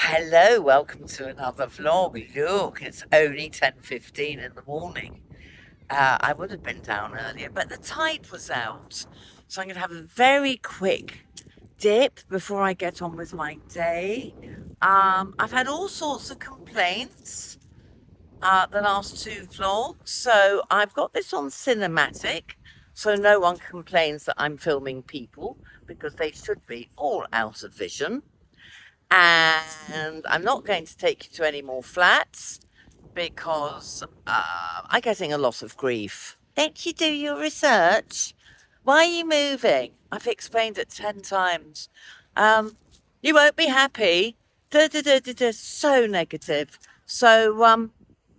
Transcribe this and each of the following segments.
Hello, welcome to another vlog. Look, it's only 10:15 in the morning. I would have been down earlier, but the tide was out. So I'm going to have a very quick dip before I get on with my day. I've had all sorts of complaints the last two vlogs. So I've got this on cinematic, so no one complains that I'm filming people, because they should be all out of vision. And I'm not going to take you to any more flats because I'm getting a lot of grief. Don't you do your research? Why are you moving? I've explained it 10 times. You won't be happy. Da, da, da, da, da. So negative. So,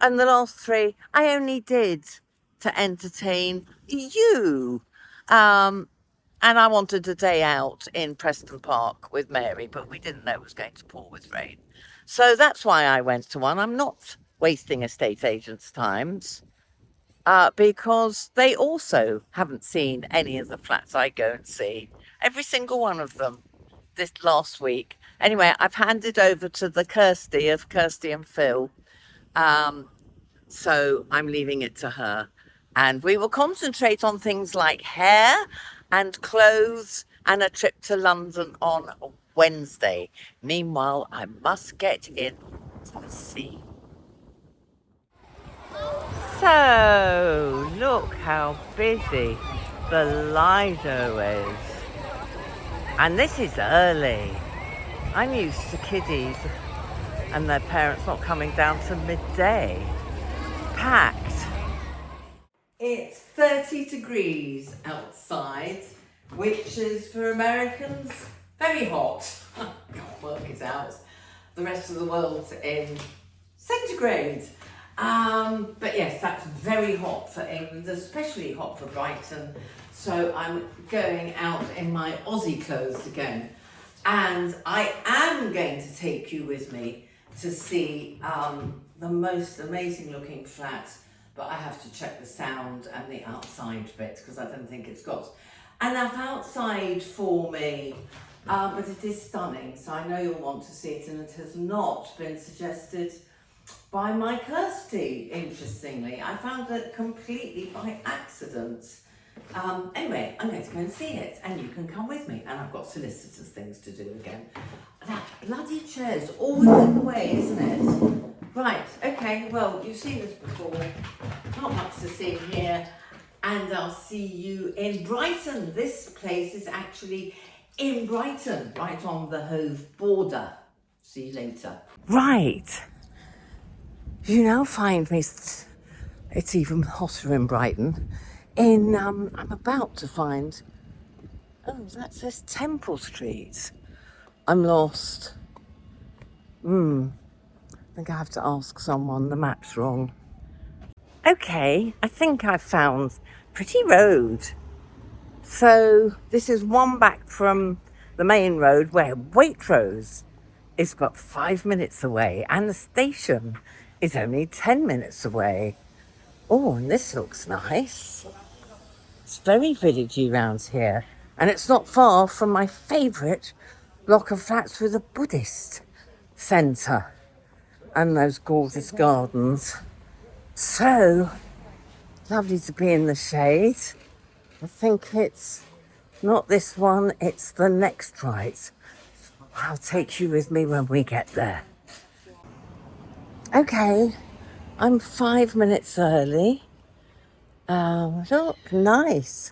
and the last three, I only did to entertain you. And I wanted a day out in Preston Park with Mary, but we didn't know it was going to pour with rain. So that's why I went to one. I'm not wasting estate agents' times because they also haven't seen any of the flats I go and see. Every single one of them this last week. Anyway, I've handed over to the Kirsty of Kirsty and Phil. So I'm leaving it to her. And we will concentrate on things like hair and clothes and a trip to London on Wednesday. Meanwhile, I must get in to the sea. So, look how busy the Lido is. And this is early. I'm used to kiddies and their parents not coming down to midday. Packed. It's 30 degrees outside, which is for Americans very hot. Can't work it out. The rest of the world's in centigrade. But yes, that's very hot for England, especially hot for Brighton. So I'm going out in my Aussie clothes again. And I am going to take you with me to see the most amazing looking flat, but I have to check the sound and the outside bit because I don't think it's got enough outside for me. But it is stunning, so I know you'll want to see it, and it has not been suggested by my Kirsty, interestingly. I found it completely by accident. Anyway, I'm going to go and see it, and you can come with me. And I've got solicitors' things to do again. That bloody chair's always in the way, isn't it? Right, okay, well, you've seen this before. Not much to see here. And I'll see you in Brighton. This place is actually in Brighton, right on the Hove border. See you later. Right. You now find me, it's even hotter in Brighton, I'm about to find, oh, that says Temple Street. I'm lost. I think I have to ask someone, the map's wrong. Okay, I think I've found Pretty Road. So this is one back from the main road where Waitrose is but 5 minutes away and the station is only 10 minutes away. Oh, and this looks nice. It's very villagey round here, and it's not far from my favourite block of flats with a Buddhist centre and those gorgeous gardens. So lovely to be in the shade. I think it's not this one, it's the next right. I'll take you with me when we get there. Okay, I'm 5 minutes early. Look, nice.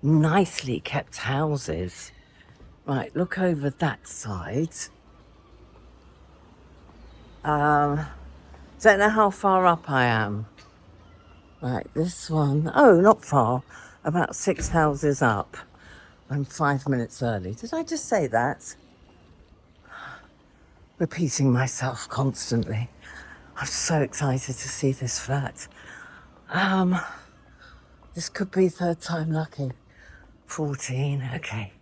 Nicely kept houses. Right, look over that side. Don't know how far up I am. Right, this one, oh, not far. About 6 houses up. I'm 5 minutes early. Did I just say that? Repeating myself constantly. I'm so excited to see this flat. This could be third time lucky. 14, okay.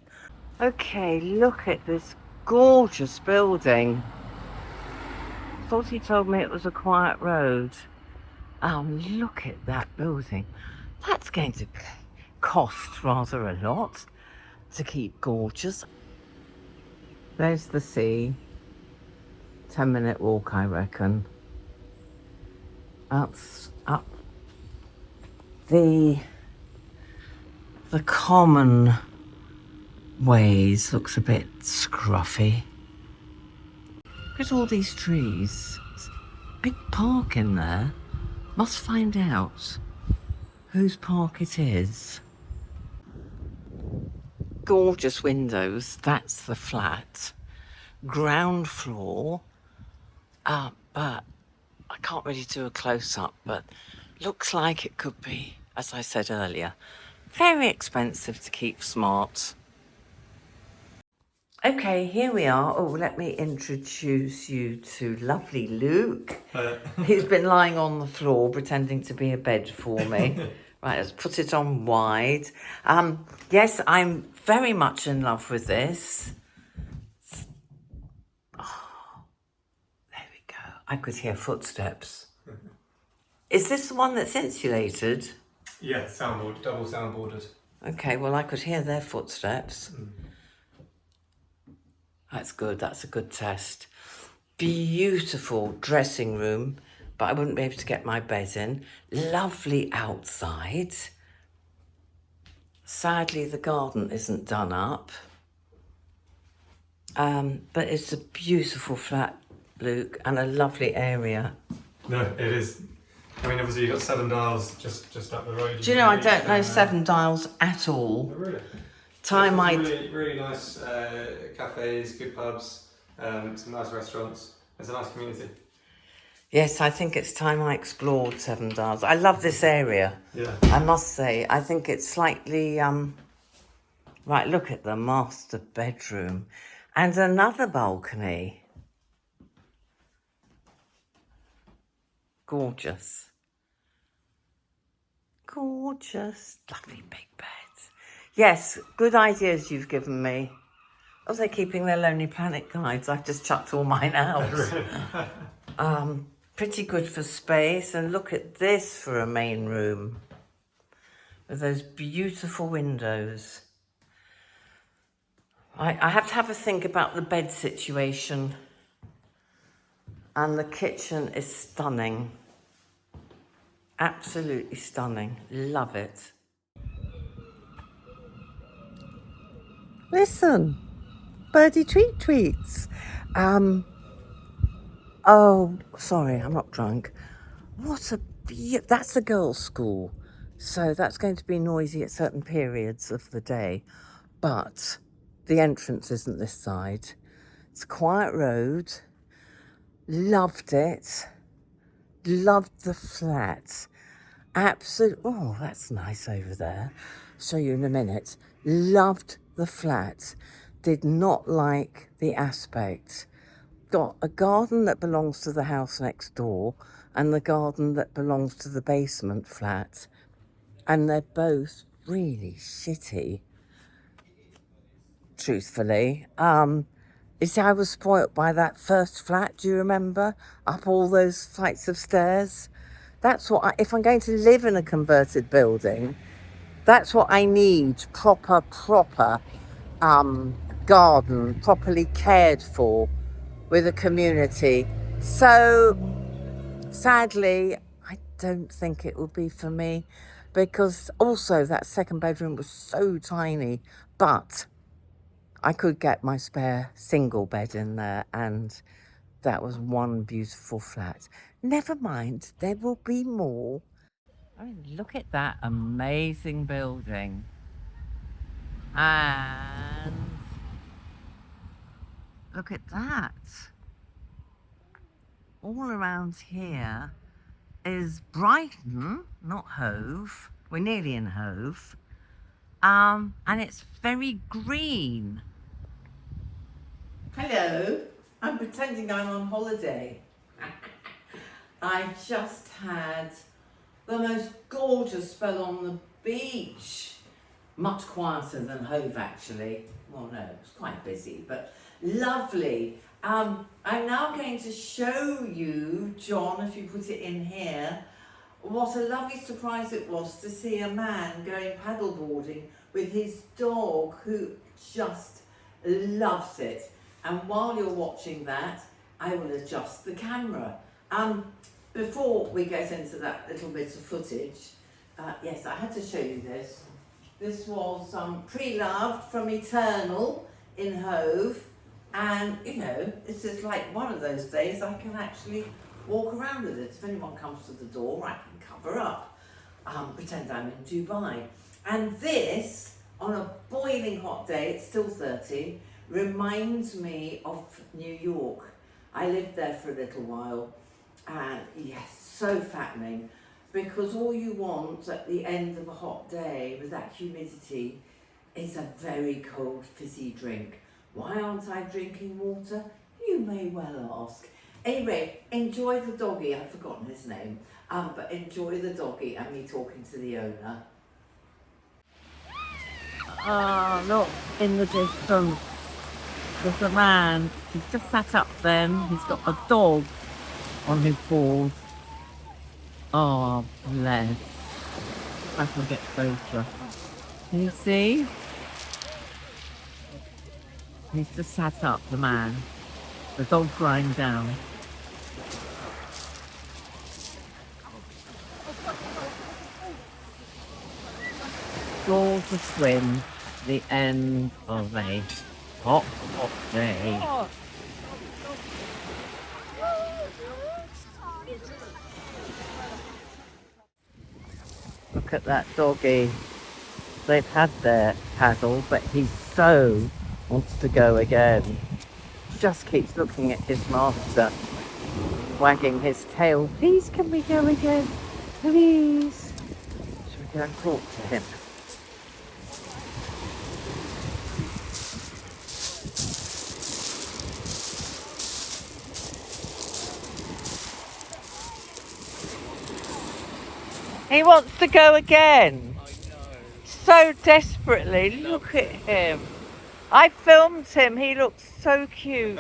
Okay, look at this gorgeous building. Thought he told me it was a quiet road. Look at that building. That's going to cost rather a lot to keep gorgeous. There's the sea. 10-minute walk, I reckon. That's up the common ways. Looks a bit scruffy. Look at all these trees. Big park in there. Must find out whose park it is. Gorgeous windows. That's the flat. Ground floor. But I can't really do a close-up, but looks like it could be, as I said earlier, very expensive to keep smart. Okay, here we are. Oh, let me introduce you to lovely Luke. He's been lying on the floor pretending to be a bed for me. Right, let's put it on wide. Yes, I'm very much in love with this. Oh, there we go. I could hear footsteps. Is this the one that's insulated? Yeah, soundboard, double soundboarded. Okay, well, I could hear their footsteps. That's good. That's a good test. Beautiful dressing room, but I wouldn't be able to get my bed in. Lovely outside. Sadly, the garden isn't done up. But it's a beautiful flat, Luke, and a lovely area. No, it is. I mean, obviously you've got Seven Dials just up the road. Do you know, I don't know Seven Dials at all. Oh, really? Really nice cafes, good pubs, some nice restaurants. It's a nice community. Yes, I think it's time I explored Seven Dials. I love this area. Yeah. I must say, I think it's slightly, right, look at the master bedroom. And another balcony. Gorgeous. Gorgeous. Lovely big beds. Yes, good ideas you've given me. Oh, they're keeping their Lonely Planet guides. I've just chucked all mine out. Pretty good for space. And look at this for a main room. With those beautiful windows. I have to have a think about the bed situation. And the kitchen is stunning. Absolutely stunning. Love it. Listen, birdie tweets. Oh, sorry, I'm not drunk. What a that's a girls' school. So that's going to be noisy at certain periods of the day. But the entrance isn't this side. It's a quiet road. Loved it. Loved the flat. Absolutely. Oh, that's nice over there. Show you in a minute. Loved the flat. Did not like the aspect. Got a garden that belongs to the house next door and the garden that belongs to the basement flat. And they're both really shitty. Truthfully. You see, I was spoilt by that first flat, do you remember? Up all those flights of stairs. That's what if I'm going to live in a converted building, that's what I need. Proper garden, properly cared for with a community. So, sadly, I don't think it will be for me because also that second bedroom was so tiny, but I could get my spare single bed in there and that was one beautiful flat. Never mind, there will be more. I mean, look at that amazing building. And look at that. All around here is Brighton, not Hove. We're nearly in Hove. And it's very green. Hello, I'm pretending I'm on holiday. I just had the most gorgeous spell on the beach. Much quieter than Hove actually. Well no, it was quite busy, but lovely. I'm now going to show you, John, if you put it in here, what a lovely surprise it was to see a man going paddleboarding with his dog who just loves it. And while you're watching that, I will adjust the camera. Before we get into that little bit of footage, yes, I had to show you this. This was pre-loved from Eternal in Hove, and you know, it's just like one of those days I can actually walk around with it. If anyone comes to the door, I can cover up, pretend I'm in Dubai. And this, on a boiling hot day, it's still 30, reminds me of New York. I lived there for a little while, and yes, so fattening, because all you want at the end of a hot day with that humidity is a very cold fizzy drink. Why aren't I drinking water? You may well ask. Anyway, enjoy the doggy. I've forgotten his name, but enjoy the doggy and me talking to the owner. Oh, look, in the distance, there's a man. He's just sat up then. He's got a dog on his paws. Oh, bless. I can get closer. Can you see? He's just sat up, the man. The dog's lying down. Floor to swim, the end of a hot day. Look at that doggy. They've had their paddle, but he so wants to go again. Just keeps looking at his master, wagging his tail. Please, can we go again? Please. Should we go and talk to him? He wants to go again. I know. So desperately. Look at him. I filmed him. He looks so cute.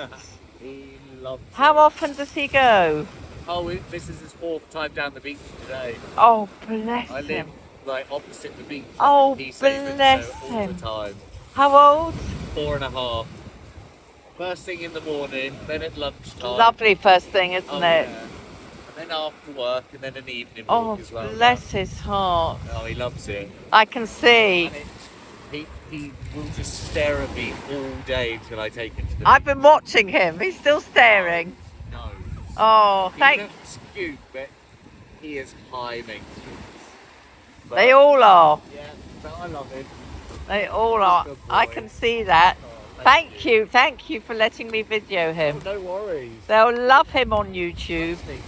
He loves it. How often does he go? Oh, this is his 4th time down the beach today. Oh, bless I live him. like opposite the beach. Oh, He's saving bless all him. the time. How old? 4.5. First thing in the morning, then at lunchtime. Lovely first thing, isn't Oh, it? yeah. And then after work, and then an evening walk Oh, as well. bless his heart. Oh, he loves it. I can see. And he will just stare at me all day till I take him to the I've been watching him. He's still staring. No. Oh, He looks cute, but he is high maintenance. But, They all are. Yeah, but I love him. They all are. Good boy. I can see that. Oh, Thank you. Thank you for letting me video him. Oh, no worries. They'll love him on YouTube. Say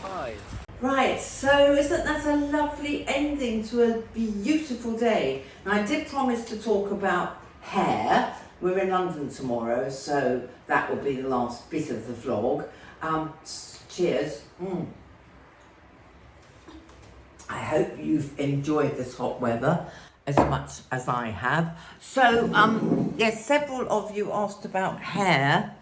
hi. Right, so isn't that a lovely ending to a beautiful day? Now, I did promise to talk about hair. We're in London tomorrow, so that will be the last bit of the vlog. Cheers. I hope you've enjoyed this hot weather as much as I have. So, yes, several of you asked about hair.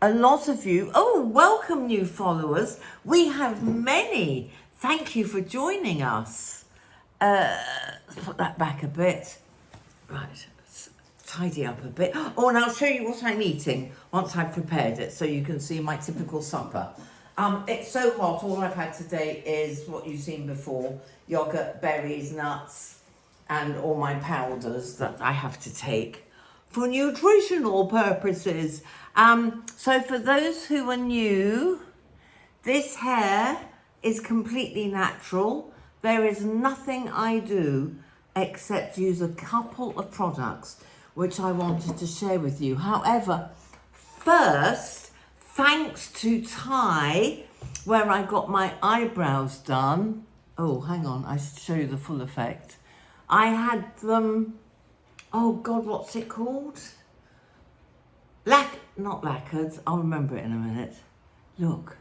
A lot of you, welcome new followers. We have many. Thank you for joining us. Let's put that back a bit. Right, let's tidy up a bit. Oh, and I'll show you what I'm eating once I've prepared it so you can see my typical supper. It's so hot, all I've had today is what you've seen before. Yogurt, berries, nuts, and all my powders that I have to take for nutritional purposes. So for those who are new, this hair is completely natural. There is nothing I do except use a couple of products which I wanted to share with you. However, first, thanks to Ty, where I got my eyebrows done. Oh, hang on, I should show you the full effect. I had them, oh God, what's it called? Not lacquered, I'll remember it in a minute. Look.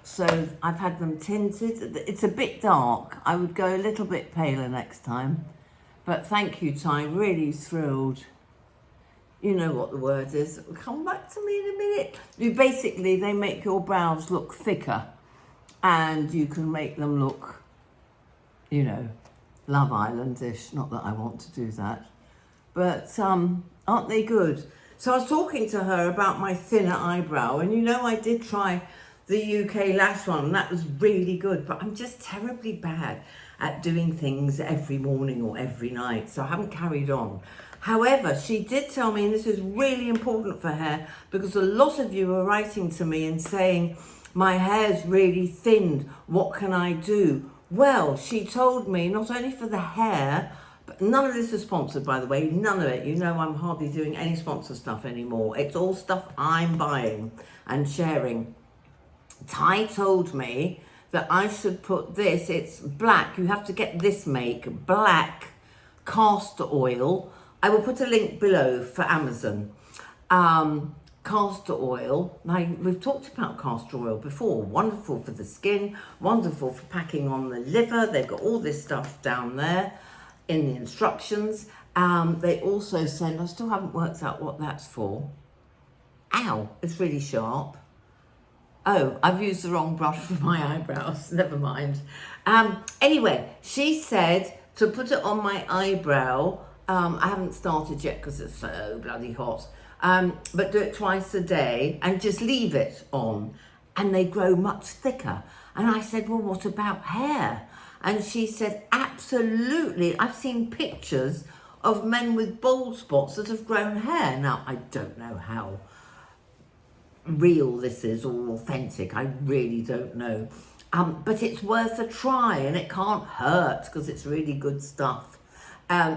So I've had them tinted. It's a bit dark. I would go a little bit paler next time. But thank you, Ty, really thrilled. You know what the word is. Come back to me in a minute. Basically, they make your brows look thicker. And you can make them look, you know, Love Island-ish. Not that I want to do that. But aren't they good? So I was talking to her about my thinner eyebrow, and you know I did try the UK lash one, and that was really good, but I'm just terribly bad at doing things every morning or every night, so I haven't carried on. However, she did tell me, and this is really important for hair, because a lot of you are writing to me and saying, my hair's really thinned, what can I do? Well, she told me, not only for the hair, but none of this is sponsored, by the way, none of it. You know I'm hardly doing any sponsor stuff anymore. It's all stuff I'm buying and sharing. Ty told me that I should put this, it's black, you have to get this make, black castor oil. I will put a link below for Amazon. Castor oil, now we've talked about castor oil before, wonderful for the skin, wonderful for packing on the liver. They've got all this stuff down there in the instructions. They also send, I still haven't worked out what that's for. Ow, it's really sharp. Oh, I've used the wrong brush for my eyebrows, never mind. Anyway, she said to put it on my eyebrow. I haven't started yet because it's so bloody hot. But do it twice a day and just leave it on, and they grow much thicker. And I said, well, what about hair? And she said, absolutely. I've seen pictures of men with bald spots that have grown hair. Now, I don't know how real this is or authentic. I really don't know. But it's worth a try, and it can't hurt because it's really good stuff.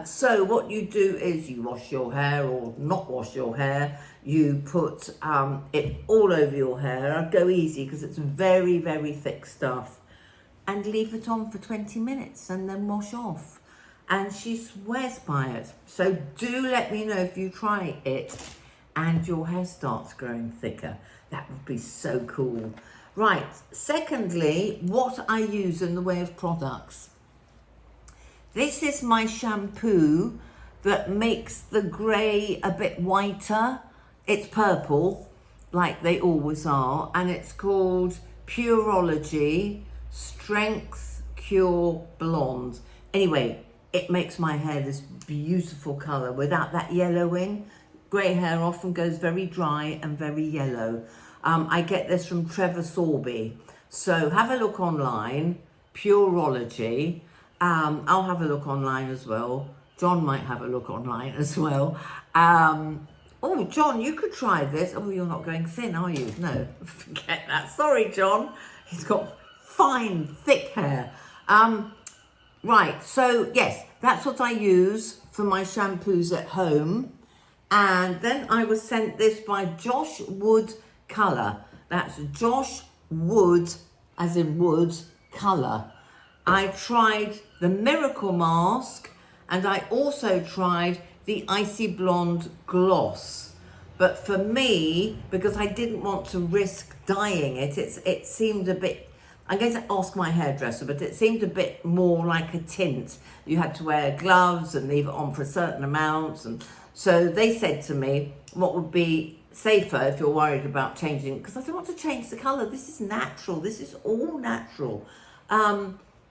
So what you do is you wash your hair or not wash your hair. You put it all over your hair. Go easy because it's very, very thick stuff. And leave it on for 20 minutes and then wash off. And she swears by it. So do let me know if you try it and your hair starts growing thicker. That would be so cool. Right, secondly, what I use in the way of products. This is my shampoo that makes the grey a bit whiter. It's purple, like they always are, and it's called Pureology Strength Cure Blonde. Anyway, it makes my hair this beautiful colour without that yellowing. Grey hair often goes very dry and very yellow. I get this from Trevor Sorby. So have a look online, Pureology. I'll have a look online as well. John might have a look online as well. Oh, John, you could try this. Oh, you're not going thin, are you? No, forget that. Sorry, John. He's got fine, thick hair. Right, so yes, that's what I use for my shampoos at home. And then I was sent this by Josh Wood Colour. That's Josh Wood, as in wood, colour. I tried the Miracle Mask, and I also tried the Icy Blonde Gloss. But for me, because I didn't want to risk dyeing it, it seemed a bit, I'm going to ask my hairdresser, but it seemed a bit more like a tint. You had to wear gloves and leave it on for a certain amount. And so they said to me, what would be safer if you're worried about changing, because I don't want to change the colour. This is natural. This is all natural.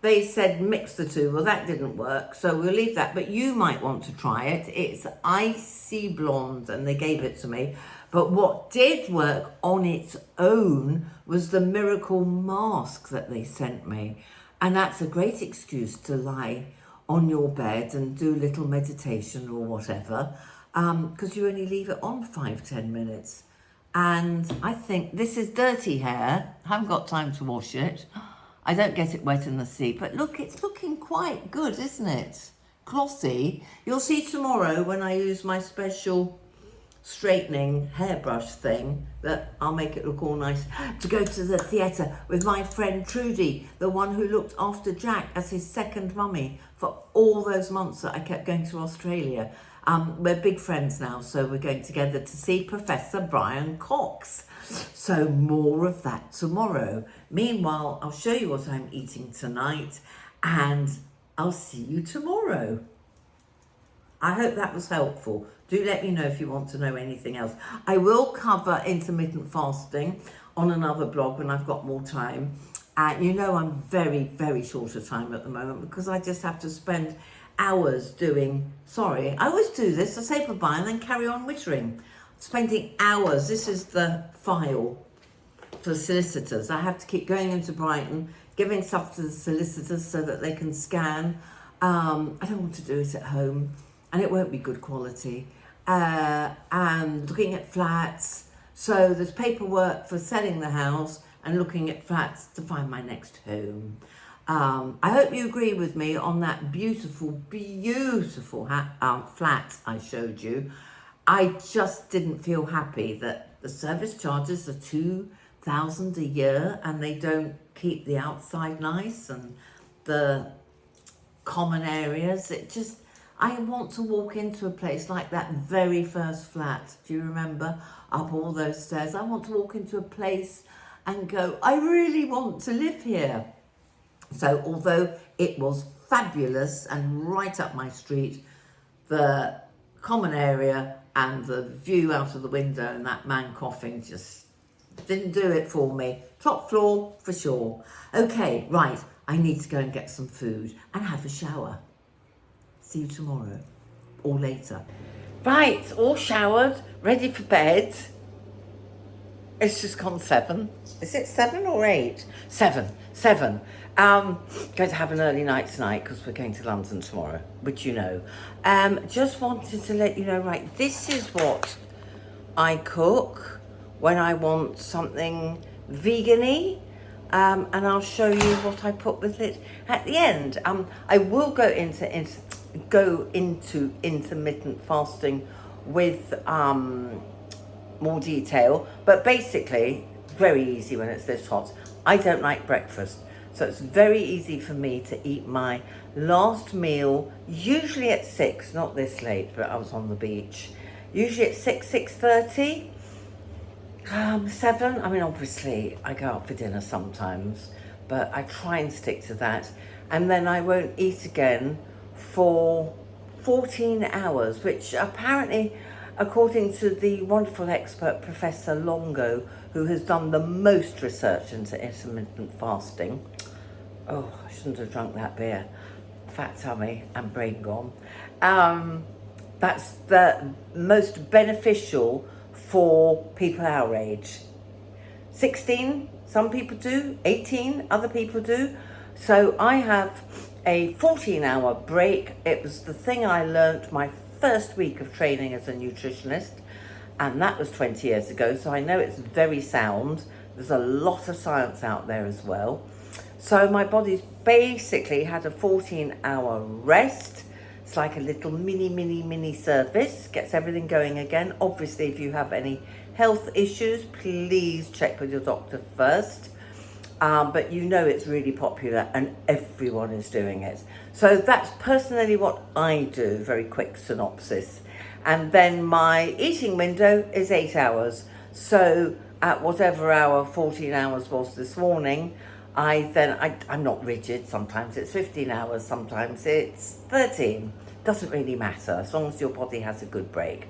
They said mix the two. Well, that didn't work, so we'll leave that. But you might want to try it. It's Icy Blonde, and they gave it to me. But what did work on its own was the Miracle Mask that they sent me. And that's a great excuse to lie on your bed and do a little meditation or whatever, because you only leave it on 5-10 minutes. And I think this is dirty hair. I haven't got time to wash it. I don't get it wet in the sea, but look, it's looking quite good, isn't it? Glossy. You'll see tomorrow when I use my special straightening hairbrush thing that I'll make it look all nice to go to the theatre with my friend Trudy, the one who looked after Jack as his second mummy for all those months that I kept going to Australia. We're big friends now, so we're going together to see Professor Brian Cox. So more of that tomorrow. Meanwhile, I'll show you what I'm eating tonight, and I'll see you tomorrow. I hope that was helpful. Do let me know if you want to know anything else. I will cover intermittent fasting on another blog when I've got more time. You know I'm very, very short of time at the moment because I just have to spend hours doing, I always do this, I say bye-bye and then carry on wittering. spending hours. This is the file for solicitors. I have to keep going into Brighton, giving stuff to the solicitors so that they can scan. I don't want to do it at home, and it won't be good quality. And looking at flats. So there's paperwork for selling the house and looking at flats to find my next home. I hope you agree with me on that beautiful, beautiful flat I showed you. I just didn't feel happy that the service charges are £2,000 a year and they don't keep the outside nice and the common areas. I want to walk into a place like that very first flat. Do you remember? Up all those stairs. I want to walk into a place and go, I really want to live here. So although it was fabulous and right up my street, the common area and the view out of the window and that man coughing just didn't do it for me. Top floor for sure. Okay, right, I need to go and get some food and have a shower. See you tomorrow or later. Right, all showered, ready for bed. It's just gone 7. Is it 7 or 8? 7. Going to have an early night tonight because we're going to London tomorrow, which you know. Just wanted to let you know, right, this is what I cook when I want something vegan-y. And I'll show you what I put with it at the end. I will go into intermittent fasting with more detail, but basically very easy when it's this hot. I don't like breakfast, so it's very easy for me to eat my last meal usually at 6, not this late, but I was on the beach, usually at 6:30, 7. I mean, obviously I go out for dinner sometimes, but I try and stick to that, and then I won't eat again for 14 hours, which apparently, according to the wonderful expert Professor Longo, who has done the most research into intermittent fasting. Oh, I shouldn't have drunk that beer. Fat tummy and brain gone. That's the most beneficial for people our age. 16, some people do. 18, other people do. So I have a 14-hour break. It was the thing I learnt my first week of training as a nutritionist, and that was 20 years ago, so I know it's very sound. There's a lot of science out there as well. So my body's basically had a 14-hour rest. It's like a little mini service, gets everything going again. Obviously, if you have any health issues, please check with your doctor first. But you know it's really popular and everyone is doing it. So that's personally what I do, very quick synopsis. And then my eating window is 8 hours. So at whatever hour 14 hours was this morning, I'm not rigid. Sometimes it's 15 hours, sometimes it's 13. Doesn't really matter as long as your body has a good break.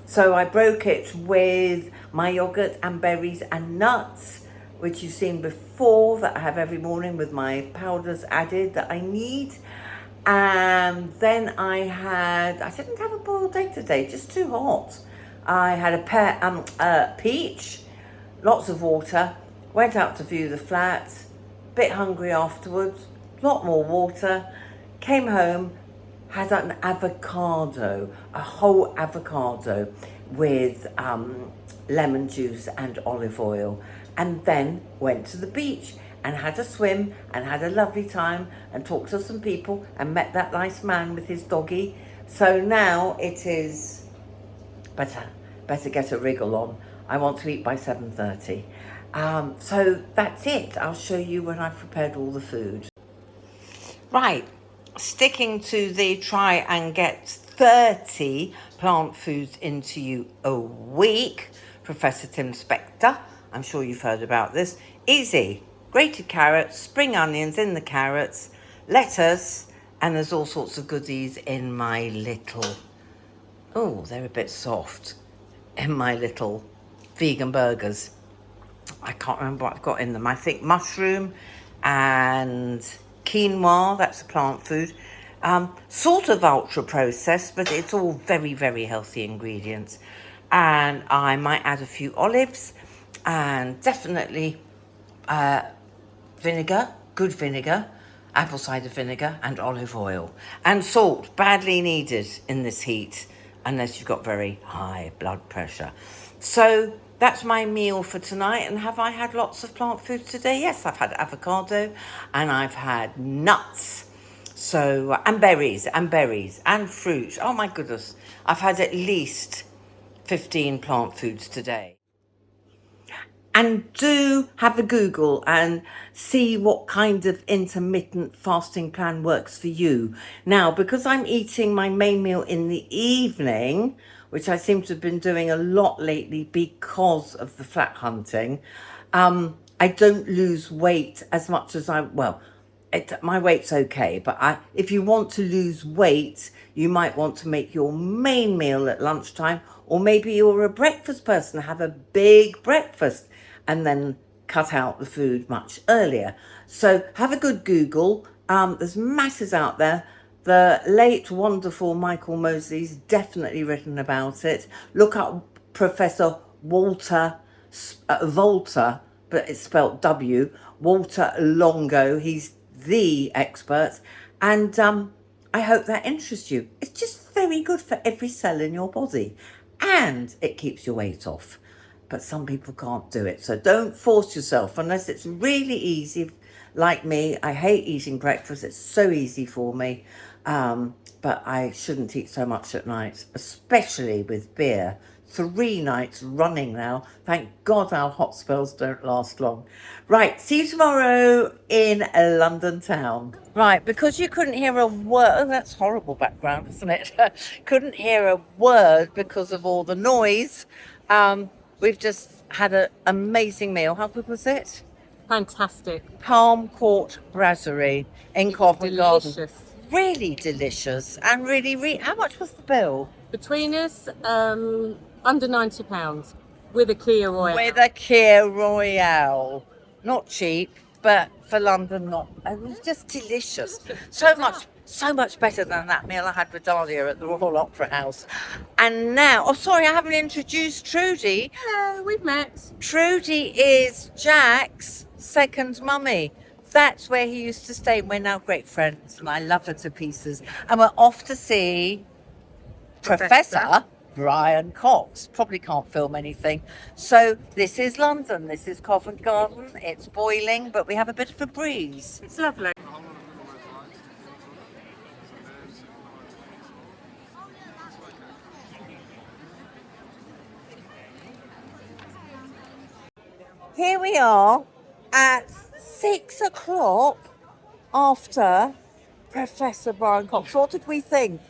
So I broke it with my yogurt and berries and nuts, which you've seen before, that I have every morning with my powders added that I need. And then I didn't have a boiled egg today, just too hot. I had a peach, lots of water, went out to view the flat, bit hungry afterwards, lot more water, came home, had an avocado, a whole avocado with lemon juice and olive oil, and then went to the beach and had a swim and had a lovely time and talked to some people and met that nice man with his doggy. So now it is better get a wriggle on. I want to eat by 7:30. So that's it. I'll show you when I've prepared all the food. Right, sticking to the try and get 30 plant foods into you a week. Professor Tim Spector, I'm sure you've heard about this. Easy. Grated carrots, spring onions in the carrots, lettuce, and there's all sorts of goodies in my little, oh, they're a bit soft, in my little vegan burgers. I can't remember what I've got in them. I think mushroom and quinoa, that's a plant food. Sort of ultra processed, but it's all very, very healthy ingredients. and I might add a few olives and definitely vinegar, good vinegar, apple cider vinegar and olive oil, and salt, badly needed in this heat unless you've got very high blood pressure. So that's my meal for tonight. And have I had lots of plant foods today? Yes, I've had avocado and I've had nuts. So, and berries and fruit. Oh my goodness. I've had at least 15 plant foods today. And do have a Google and see what kind of intermittent fasting plan works for you. Now, because I'm eating my main meal in the evening, which I seem to have been doing a lot lately because of the flat hunting, I don't lose weight as much as my weight's okay, but if you want to lose weight, you might want to make your main meal at lunchtime, or maybe you're a breakfast person, have a big breakfast and then cut out the food much earlier. So have a good Google. There's masses out there. The late wonderful Michael Mosley's definitely written about it. Look up Professor Walter Volta, but it's spelled W, Walter Longo. He's the expert, and I hope that interests you. It's just very good for every cell in your body, and it keeps your weight off. But some people can't do it, so don't force yourself unless it's really easy. Like me, I hate eating breakfast. It's so easy for me, but I shouldn't eat so much at night, especially with beer. 3 nights running now. Thank God our hot spells don't last long. Right, see you tomorrow in London town. Right, because you couldn't hear a word. Oh, that's horrible background, isn't it? Couldn't hear a word because of all the noise. We've just had an amazing meal. How good was it? Fantastic. Palm Court Brasserie in Covent Garden. Delicious. Really delicious and really. How much was the bill? Between us, under £90 with a Kia Royale. With a Kia Royale. Not cheap, but for London, not. It was just delicious. So much better than that meal I had with Dahlia at the Royal Opera House. And now, oh, sorry, I haven't introduced Trudy. Hello, we've met. Trudy is Jack's second mummy. That's where he used to stay, and we're now great friends, and I love her to pieces. And we're off to see Professor Brian Cox. Probably can't film anything. So this is London, this is Covent Garden. It's boiling, but we have a bit of a breeze. It's lovely. Here we are at 6 o'clock after Professor Brian Cox. What did we think?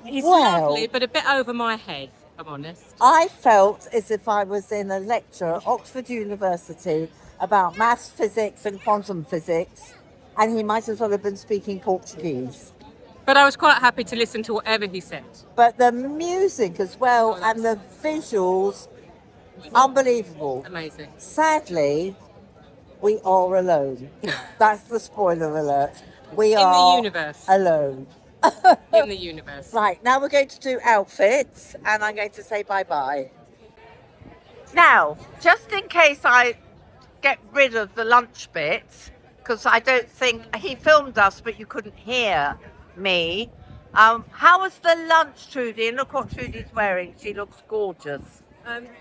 He's lovely, but a bit over my head, if I'm honest. I felt as if I was in a lecture at Oxford University about maths, physics and quantum physics, and he might as well have been speaking Portuguese. But I was quite happy to listen to whatever he said. But the music as well and the visuals, unbelievable. Amazing. Sadly, we are alone. That's the spoiler alert. We In are the universe. alone. In the universe. Right, now we're going to do outfits and I'm going to say bye-bye. Now, just in case I get rid of the lunch bit, because I don't think he filmed us, but you couldn't hear me. How was the lunch, Trudy? And look what Trudy's wearing. She looks gorgeous.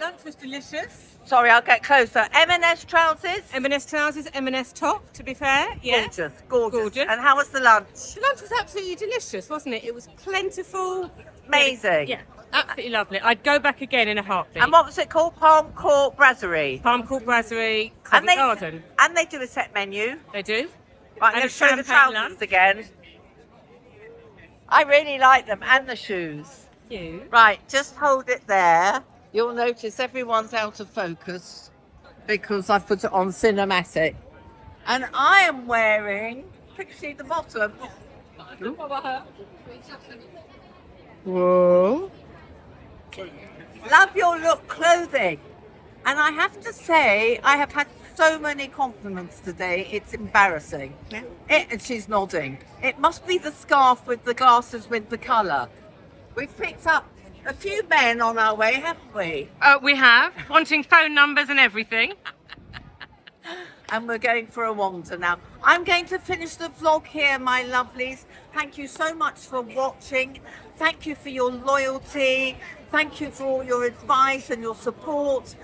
Lunch was delicious. Sorry, I'll get closer. M&S trousers? M&S trousers, M&S top, to be fair. Yes. Gorgeous. And how was the lunch? The lunch was absolutely delicious, wasn't it? It was plentiful. Amazing. Yeah, absolutely lovely. I'd go back again in a heartbeat. And what was it called? Palm Court Brasserie. Palm Court Brasserie, Covent Garden. And they do a set menu. They do. Right, I'm going to show the trousers again. I really like them, and the shoes. You. Right, just hold it there. You'll notice everyone's out of focus because I've put it on cinematic. And I am wearing, see the bottom. Whoa. Love your look clothing. And I have to say, I have had so many compliments today, it's embarrassing. Yeah. And she's nodding. It must be the scarf with the glasses with the colour. We've picked up a few men on our way, haven't we? We have, wanting phone numbers and everything. And we're going for a wander now. I'm going to finish the vlog here, my lovelies. Thank you so much for watching. Thank you for your loyalty. Thank you for all your advice and your support.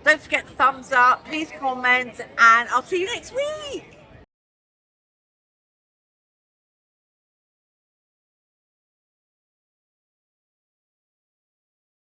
Don't forget the thumbs up. Please comment, and I'll see you next week.